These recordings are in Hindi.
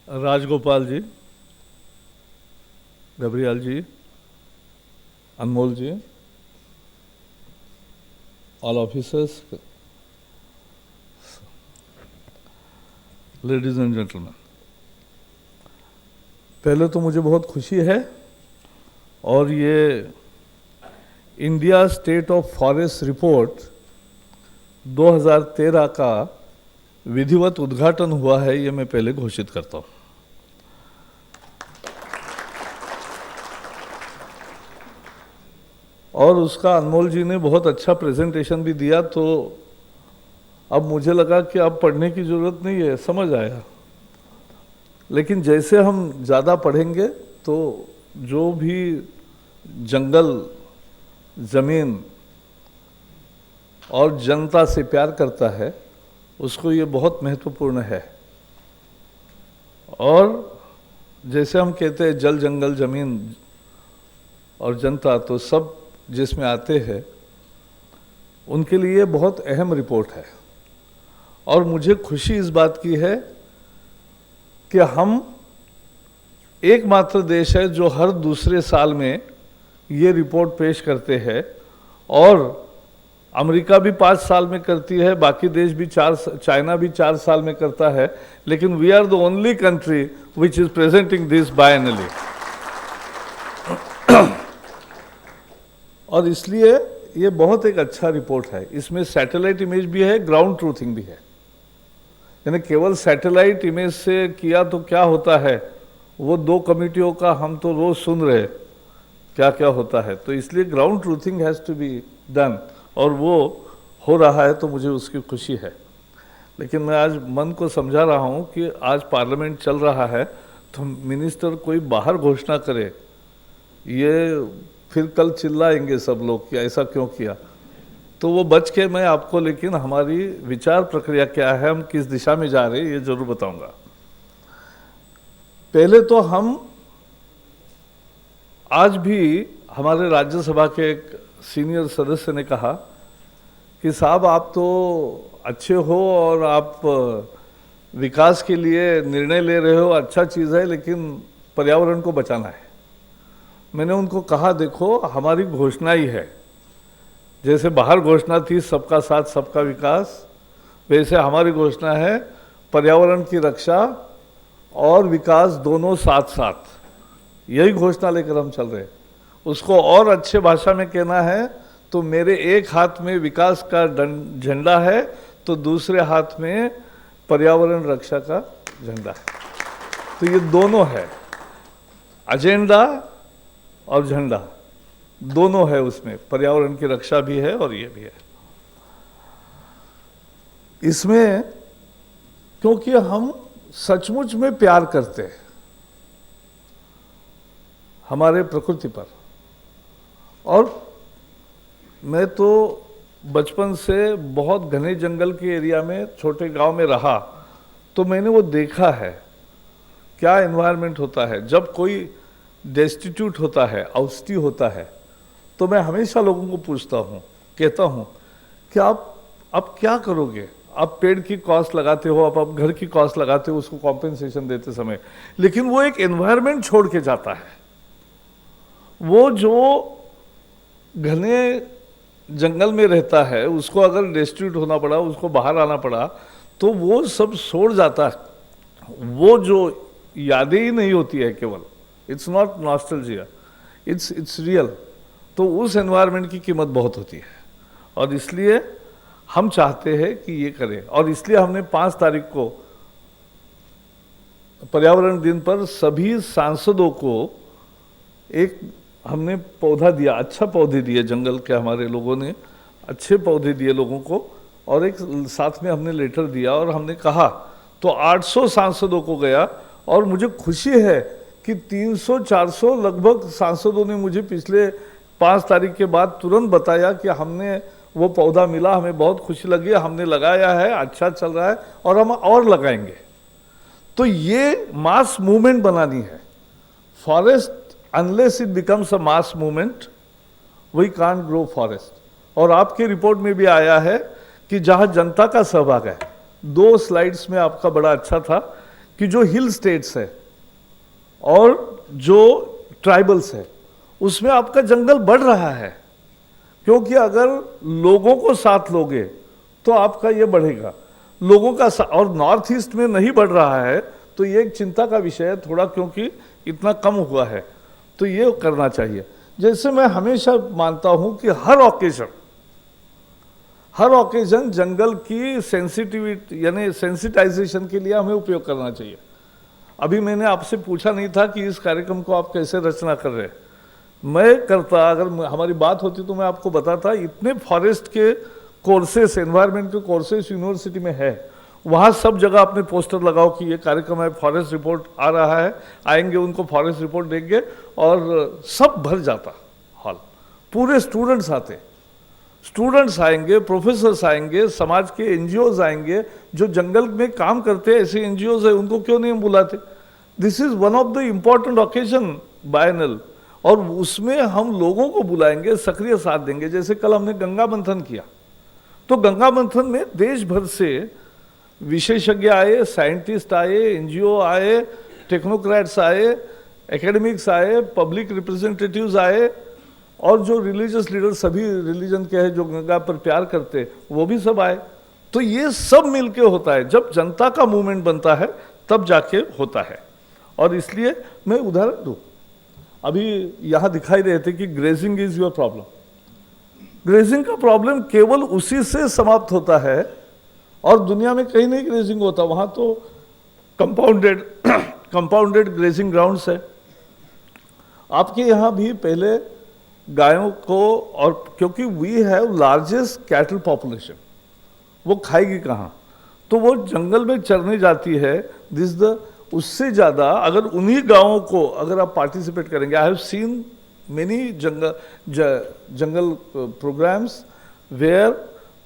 Rajagopal ji, Gabriel ji, Anmol ji, all officers, ladies and gentleman, पहले तो मुझे बहुत खुशी है और ये India state of forest report 2013 का विधिवत उद्घाटन हुआ है, ये मैं पहले घोषित करता हूँ। और उसका अनमोल जी ने बहुत अच्छा प्रेजेंटेशन भी दिया, तो अब मुझे लगा कि अब पढ़ने की ज़रूरत नहीं है, समझ आया। लेकिन जैसे हम ज़्यादा पढ़ेंगे तो जो भी जंगल, ज़मीन और जनता से प्यार करता है उसको ये बहुत महत्वपूर्ण है। और जैसे हम कहते हैं जल, जंगल, ज़मीन और जनता, तो सब जिसमें आते हैं उनके लिए बहुत अहम रिपोर्ट है। और मुझे खुशी इस बात की है कि हम एकमात्र देश है जो हर दूसरे साल में ये रिपोर्ट पेश करते हैं, और अमेरिका भी 5 साल में करती है, बाकी देश भी चाइना भी 4 साल में करता है, लेकिन we are the only country which is presenting this biennially. और इसलिए ये बहुत एक अच्छा रिपोर्ट है। इसमें सैटेलाइट इमेज भी है, ग्राउंड ट्रूथिंग भी है। यानी केवल सैटेलाइट इमेज से किया तो क्या होता है, वो 2 कमिटियों का हम तो रोज सुन रहे क्या क्या होता है, तो इसलिए ground truthing has to be done, और वो हो रहा है, तो मुझे उसकी खुशी है। लेकिन मैं आज मन को समझा रहा हूँ कि आज पार्लियामेंट चल रहा है, तो मिनिस्टर कोई बाहर घोषणा करे, ये फिर कल चिल्लाएंगे सब लोग कि ऐसा क्यों किया, तो वो बच के मैं आपको, लेकिन हमारी विचार प्रक्रिया क्या है, हम किस दिशा में जा रहे हैं, ये जरूर बताऊंगा। पहले तो हम आज भी, हमारे राज्यसभा के एक सीनियर सदस्य ने कहा कि साहब आप तो अच्छे हो और आप विकास के लिए निर्णय ले रहे हो, अच्छा चीज़ है, लेकिन पर्यावरण को बचाना है। मैंने उनको कहा देखो, हमारी घोषणा ही है, जैसे बाहर घोषणा थी सबका साथ सबका विकास, वैसे हमारी घोषणा है पर्यावरण की रक्षा और विकास दोनों साथ साथ। यही घोषणा लेकर हम चल रहे हैं। उसको और अच्छे भाषा में कहना है तो मेरे एक हाथ में विकास का झंडा है, तो दूसरे हाथ में पर्यावरण रक्षा का झंडा है। तो ये दोनों है, एजेंडा और झंडा दोनों है, उसमें पर्यावरण की रक्षा भी है और ये भी है। इसमें क्योंकि हम सचमुच में प्यार करते हैं हमारे प्रकृति पर, और मैं तो बचपन से बहुत घने जंगल के एरिया में, छोटे गांव में रहा, तो मैंने वो देखा है क्या एनवायरनमेंट होता है। जब कोई डेस्टिट्यूट होता है, औस्ती होता है, तो मैं हमेशा लोगों को पूछता हूँ, कहता हूँ कि आप क्या करोगे, आप पेड़ की कॉस्ट लगाते हो, आप घर की कॉस्ट लगाते हो उसको कॉम्पेंसेशन देते समय, लेकिन वो एक एनवायरनमेंट छोड़ के जाता है। वो जो घने जंगल में रहता है, उसको अगर डेस्टिट्यूट होना पड़ा, उसको बाहर आना पड़ा, तो वो सब छोड़ जाता है। वो जो यादें ही नहीं होती है केवल, it's not nostalgia, it's real. तो उस एनवायरनमेंट की कीमत बहुत होती है, और इसलिए हम चाहते हैं कि ये करें। और इसलिए हमने 5 तारीख को पर्यावरण दिन पर सभी सांसदों को एक हमने पौधा दिया, अच्छा पौधे दिए, जंगल के हमारे लोगों ने अच्छे पौधे दिए लोगों को, और एक साथ में हमने लेटर दिया, और हमने कहा तो 800 सांसदों को गया। और मुझे खुशी है कि 300-400 लगभग सांसदों ने मुझे पिछले 5 तारीख के बाद तुरंत बताया कि हमने वो पौधा मिला, हमें बहुत खुशी लगी, हमने लगाया है, अच्छा चल रहा है और हम और लगाएंगे। तो ये मास मूवमेंट बनानी है। Forest unless it becomes a mass movement we can't grow forest. और आपके रिपोर्ट में भी आया है कि जहां जनता का सहभाग है, 2 स्लाइड्स में आपका बड़ा अच्छा था कि जो हिल स्टेट्स है और जो ट्राइबल्स है उसमें आपका जंगल बढ़ रहा है, क्योंकि अगर लोगों को साथ लोगे तो आपका ये बढ़ेगा। लोगों का और नॉर्थ ईस्ट में नहीं बढ़ रहा है तो ये एक चिंता का विषय है थोड़ा, क्योंकि इतना कम हुआ है, तो ये करना चाहिए। जैसे मैं हमेशा मानता हूं कि हर ऑकेजन जंगल की सेंसिटिविटी यानी सेंसिटाइजेशन के लिए हमें उपयोग करना चाहिए। अभी मैंने आपसे पूछा नहीं था कि इस कार्यक्रम को आप कैसे रचना कर रहे हैं। मैं करता, अगर हमारी बात होती तो मैं आपको बताता। इतने फॉरेस्ट के कोर्सेस, एनवायरनमेंट के कोर्सेस यूनिवर्सिटी में है, वहाँ सब जगह अपने पोस्टर लगाओ कि ये कार्यक्रम है, फॉरेस्ट रिपोर्ट आ रहा है, आएंगे उनको फॉरेस्ट रिपोर्ट देंगे, और सब भर जाता हॉल। पूरे स्टूडेंट्स आते, स्टूडेंट्स आएंगे, प्रोफेसर्स आएंगे, समाज के एनजीओज आएंगे, जो जंगल में काम करते हैं ऐसे एनजीओज है, उनको क्यों नहीं बुलाते? This is one of the important occasion biennial, और उसमें हम लोगों को बुलाएंगे, सक्रिय साथ देंगे। जैसे कल हमने गंगा मंथन किया, तो गंगा मंथन में देश भर से विशेषज्ञ आए, साइंटिस्ट आए, एनजीओ आए, टेक्नोक्रेट्स आए, एकेडमिक्स आए, पब्लिक रिप्रेजेंटेटिव्स आए, और जो रिलीजियस लीडर सभी रिलीजन के हैं जो गंगा पर प्यार करते, वो भी सब आए। तो ये सब मिलके होता है, जब जनता का मूवमेंट बनता है तब जाके होता है। और इसलिए मैं उदाहरण दूं, अभी यहां दिखाई रहे थे कि grazing is your problem. Grazing का प्रॉब्लम केवल उसी से समाप्त होता है, और दुनिया में कहीं नहीं ग्रेजिंग होता। वहां तो कंपाउंडेड ग्रेजिंग ग्राउंड्स है। आपके यहां भी पहले गायों को, और क्योंकि we have largest cattle population, वो खाएगी कहाँ? तो वो जंगल में चरने जाती है। दिस द उससे ज़्यादा अगर उन्हीं गाँवों को अगर आप पार्टिसिपेट करेंगे, I have seen many jungle programs where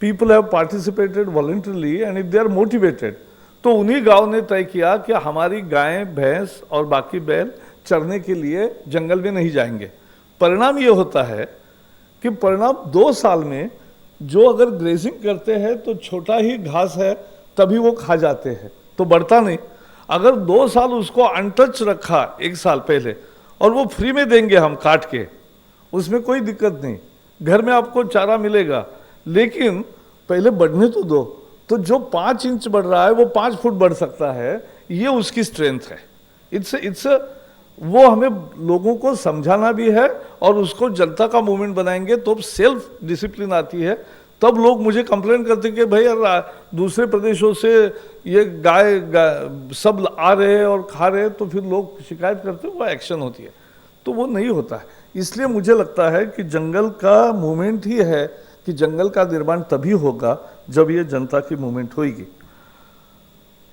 people have participated voluntarily and if they are motivated, तो उन्हीं गाँव ने तय किया कि हमारी गायें, भैंस और बाकी बैल चरने के लिए जंगल में नहीं जाएंगे। परिणाम ये होता है कि परिणाम 2 साल में जो अगर ग्रेजिंग करते हैं तो छोटा ही घास है तभी वो खा जाते हैं, तो बढ़ता नहीं। अगर 2 साल उसको अनटच रखा 1 साल पहले, और वो फ्री में देंगे हम काट के, उसमें कोई दिक्कत नहीं, घर में आपको चारा मिलेगा, लेकिन पहले बढ़ने तो दो। तो जो 5 इंच बढ़ रहा है वो 5 फुट बढ़ सकता है, ये उसकी स्ट्रेंथ है। इट्स वो हमें लोगों को समझाना भी है, और उसको जनता का मूवमेंट बनाएंगे तो सेल्फ डिसिप्लिन आती है। तब लोग मुझे कंप्लेन करते हैं कि भाई यार दूसरे प्रदेशों से ये गाय सब आ रहे हैं और खा रहे हैं, तो फिर लोग शिकायत करते हैं, वो एक्शन होती है, तो वो नहीं होता है। इसलिए मुझे लगता है कि जंगल का मूवमेंट ही है कि जंगल का निर्माण तभी होगा जब ये जनता की मूवमेंट होगी।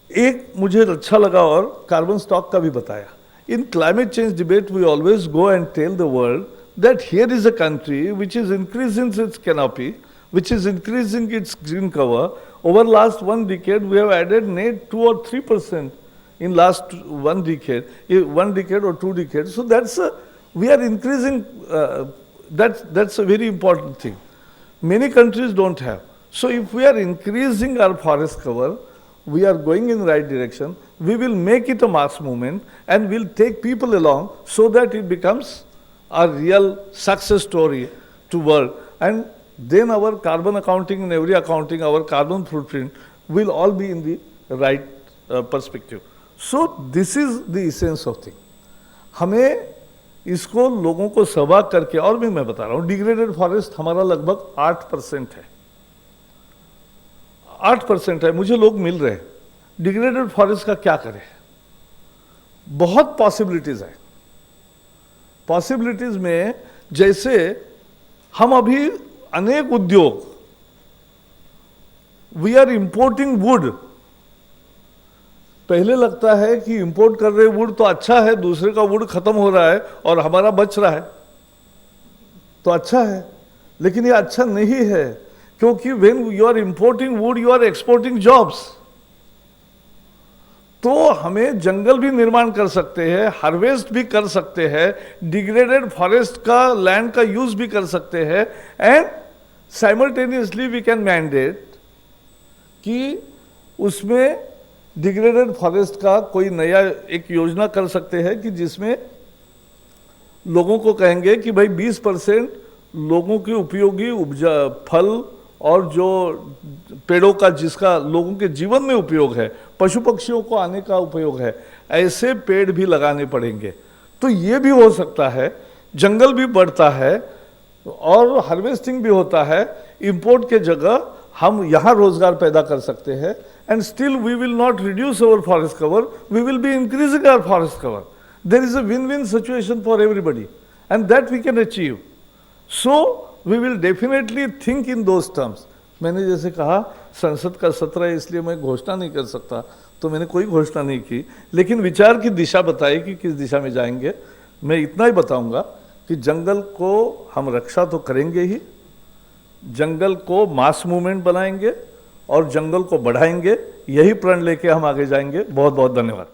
एक मुझे अच्छा लगा और कार्बन स्टॉक का भी बताया। In climate change debate, we always go and tell the world that here is a country which is increasing its canopy, which is increasing its green cover. Over last 1 decade, we have added net 2 or 3% in last 1 decade, 1 decade or 2 decades. So we are increasing. That's a very important thing. Many countries don't have. So if we are increasing our forest cover, we are going in the right direction. We will make it a mass movement and we'll take people along so that it becomes a real success story to world. And then our carbon accounting and every accounting, our carbon footprint will all be in the right perspective. So this is the essence of thing. हमें इसको लोगों को सहभाग करके, और भी मैं बता रहा हूँ, डिग्रेडेड फॉरेस्ट हमारा लगभग 8% है। 8% है, मुझे लोग मिल रहे हैं। डिग्रेडेड फॉरेस्ट का क्या करें? बहुत पॉसिबिलिटीज है। पॉसिबिलिटीज में जैसे हम अभी अनेक उद्योग, वी आर इंपोर्टिंग वुड। पहले लगता है कि इंपोर्ट कर रहे वुड तो अच्छा है, दूसरे का वुड खत्म हो रहा है और हमारा बच रहा है, तो अच्छा है। लेकिन ये अच्छा नहीं है, क्योंकि when you are importing wood, you are exporting jobs. तो हमें जंगल भी निर्माण कर सकते हैं, हार्वेस्ट भी कर सकते हैं, डिग्रेडेड फॉरेस्ट का लैंड का यूज भी कर सकते हैं, and simultaneously we can mandate कि उसमें डिग्रेडेड फॉरेस्ट का कोई नया एक योजना कर सकते हैं कि जिसमें लोगों को कहेंगे कि भाई 20% लोगों की उपयोगी उपजा फल और जो पेड़ों का जिसका लोगों के जीवन में उपयोग है, पशु पक्षियों को आने का उपयोग है, ऐसे पेड़ भी लगाने पड़ेंगे। तो ये भी हो सकता है, जंगल भी बढ़ता है और हार्वेस्टिंग भी होता है। इंपोर्ट के जगह हम यहाँ रोजगार पैदा कर सकते हैं and still we will not reduce our forest cover, we will be increasing our forest cover. There is a win-win situation for everybody and that we can achieve. So we will definitely think in those terms. मैंने जैसे कहा संसद का सत्र है इसलिए मैं घोषणा नहीं कर सकता, तो मैंने कोई घोषणा नहीं की, लेकिन विचार की दिशा बताई कि किस दिशा में जाएंगे। मैं इतना ही बताऊंगा कि जंगल को हम रक्षा तो करेंगे ही, जंगल को मास मूवमेंट बनाएंगे और जंगल को बढ़ाएंगे। यही प्रण लेके हम आगे जाएंगे। बहुत बहुत धन्यवाद।